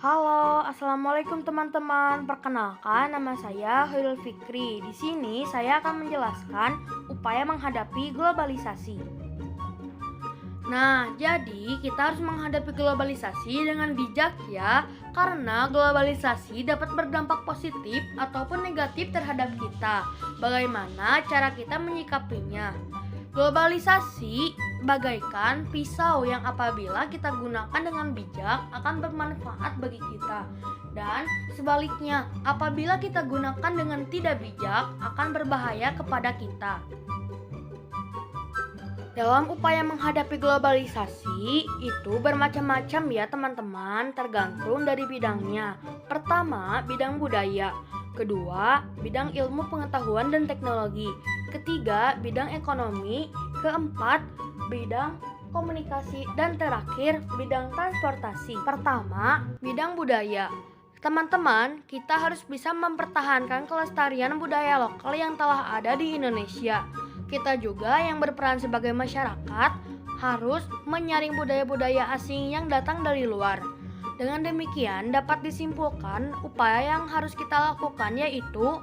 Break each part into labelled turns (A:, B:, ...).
A: Halo, assalamualaikum teman-teman. Perkenalkan, nama saya Hoirul Fikri. Di sini saya akan menjelaskan upaya menghadapi globalisasi. Nah, jadi kita harus menghadapi globalisasi dengan bijak ya, karena globalisasi dapat berdampak positif ataupun negatif terhadap kita. Bagaimana cara kita menyikapinya? Globalisasi bagaikan pisau yang apabila kita gunakan dengan bijak akan bermanfaat bagi kita. Dan sebaliknya, apabila kita gunakan dengan tidak bijak akan berbahaya kepada kita. Dalam upaya menghadapi globalisasi itu bermacam-macam ya teman-teman, tergantung dari bidangnya. Pertama, bidang budaya. Kedua, bidang ilmu pengetahuan dan teknologi. Ketiga, bidang ekonomi. Keempat, bidang komunikasi. Dan terakhir, bidang transportasi. Pertama, bidang budaya. Teman-teman, kita harus bisa mempertahankan kelestarian budaya lokal yang telah ada di Indonesia. Kita juga yang berperan sebagai masyarakat harus menyaring budaya-budaya asing yang datang dari luar. Dengan demikian dapat disimpulkan upaya yang harus kita lakukan yaitu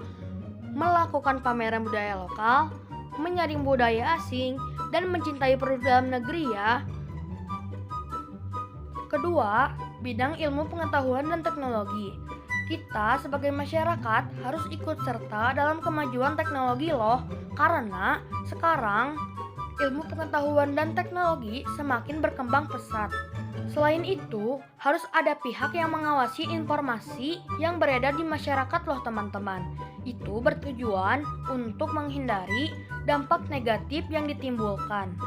A: melakukan pameran budaya lokal, menyaring budaya asing, dan mencintai produk dalam negeri ya. Kedua, bidang ilmu pengetahuan dan teknologi. Kita sebagai masyarakat harus ikut serta dalam kemajuan teknologi loh, karena sekarang ilmu pengetahuan dan teknologi semakin berkembang pesat. Selain itu, harus ada pihak yang mengawasi informasi yang beredar di masyarakat loh teman-teman. Itu bertujuan untuk menghindari dampak negatif yang ditimbulkan.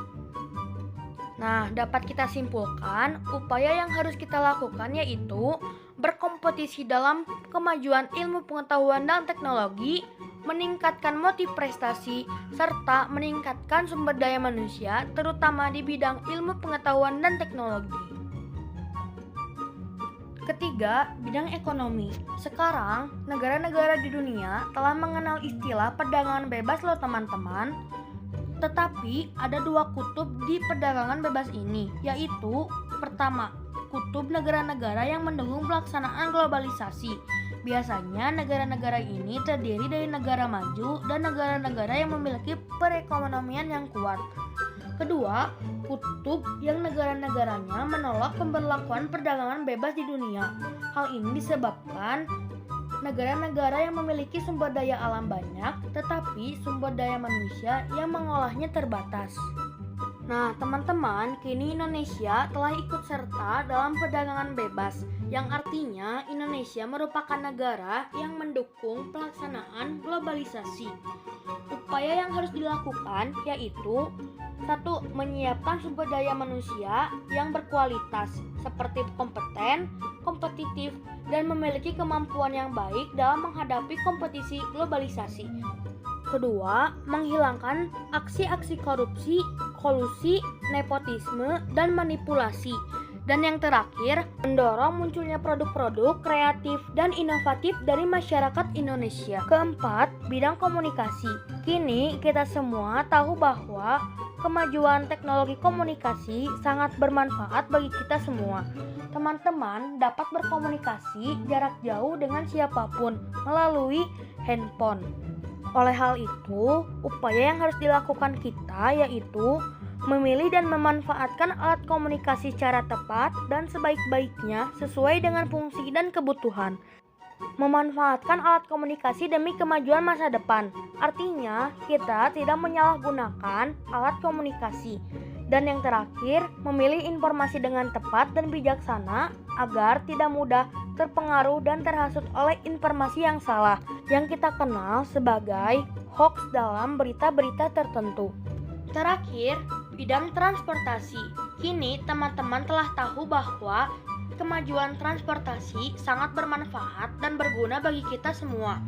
A: Nah, dapat kita simpulkan, upaya yang harus kita lakukan yaitu berkompetisi dalam kemajuan ilmu pengetahuan dan teknologi, meningkatkan motif prestasi, serta meningkatkan sumber daya manusia, terutama di bidang ilmu pengetahuan dan teknologi. Ketiga, bidang ekonomi. Sekarang, negara-negara di dunia telah mengenal istilah perdagangan bebas loh teman-teman. Tetapi ada dua kutub di perdagangan bebas ini, yaitu pertama, kutub negara-negara yang mendukung pelaksanaan globalisasi. Biasanya negara-negara ini terdiri dari negara maju dan negara-negara yang memiliki perekonomian yang kuat. Kedua, kutub yang negara-negaranya menolak pemberlakuan perdagangan bebas di dunia. Hal ini disebabkan negara-negara yang memiliki sumber daya alam banyak, tetapi sumber daya manusia yang mengolahnya terbatas. Nah, teman-teman, kini Indonesia telah ikut serta dalam perdagangan bebas, yang artinya Indonesia merupakan negara yang mendukung pelaksanaan globalisasi. Upaya yang harus dilakukan yaitu 1. Menyiapkan sumber daya manusia yang berkualitas, seperti kompeten, kompetitif, dan memiliki kemampuan yang baik dalam menghadapi kompetisi globalisasi. Kedua, menghilangkan aksi-aksi korupsi, kolusi, nepotisme, dan manipulasi. Dan yang terakhir, mendorong munculnya produk-produk kreatif dan inovatif dari masyarakat Indonesia. Keempat, bidang komunikasi. Kini kita semua tahu bahwa kemajuan teknologi komunikasi sangat bermanfaat bagi kita semua. Teman-teman dapat berkomunikasi jarak jauh dengan siapapun melalui handphone. Oleh hal itu, upaya yang harus dilakukan kita yaitu memilih dan memanfaatkan alat komunikasi secara tepat dan sebaik-baiknya sesuai dengan fungsi dan kebutuhan. Memanfaatkan alat komunikasi demi kemajuan masa depan. Artinya, kita tidak menyalahgunakan alat komunikasi. Dan yang terakhir, memilih informasi dengan tepat dan bijaksana agar tidak mudah terpengaruh dan terhasut oleh informasi yang salah yang kita kenal sebagai hoax dalam berita-berita tertentu. Terakhir, bidang transportasi. Kini teman-teman telah tahu bahwa kemajuan transportasi sangat bermanfaat dan berguna bagi kita semua.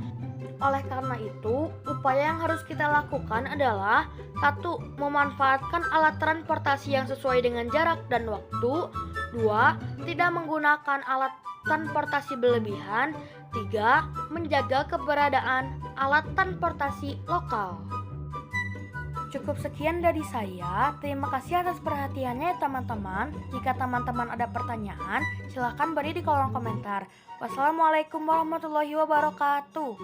A: Oleh karena itu, upaya yang harus kita lakukan adalah 1. Memanfaatkan alat transportasi yang sesuai dengan jarak dan waktu. 2. Tidak menggunakan alat transportasi berlebihan. 3. Menjaga keberadaan alat transportasi lokal. Cukup sekian dari saya. Terima kasih atas perhatiannya ya teman-teman. Jika teman-teman ada pertanyaan, silahkan beri di kolom komentar. Wassalamualaikum warahmatullahi wabarakatuh.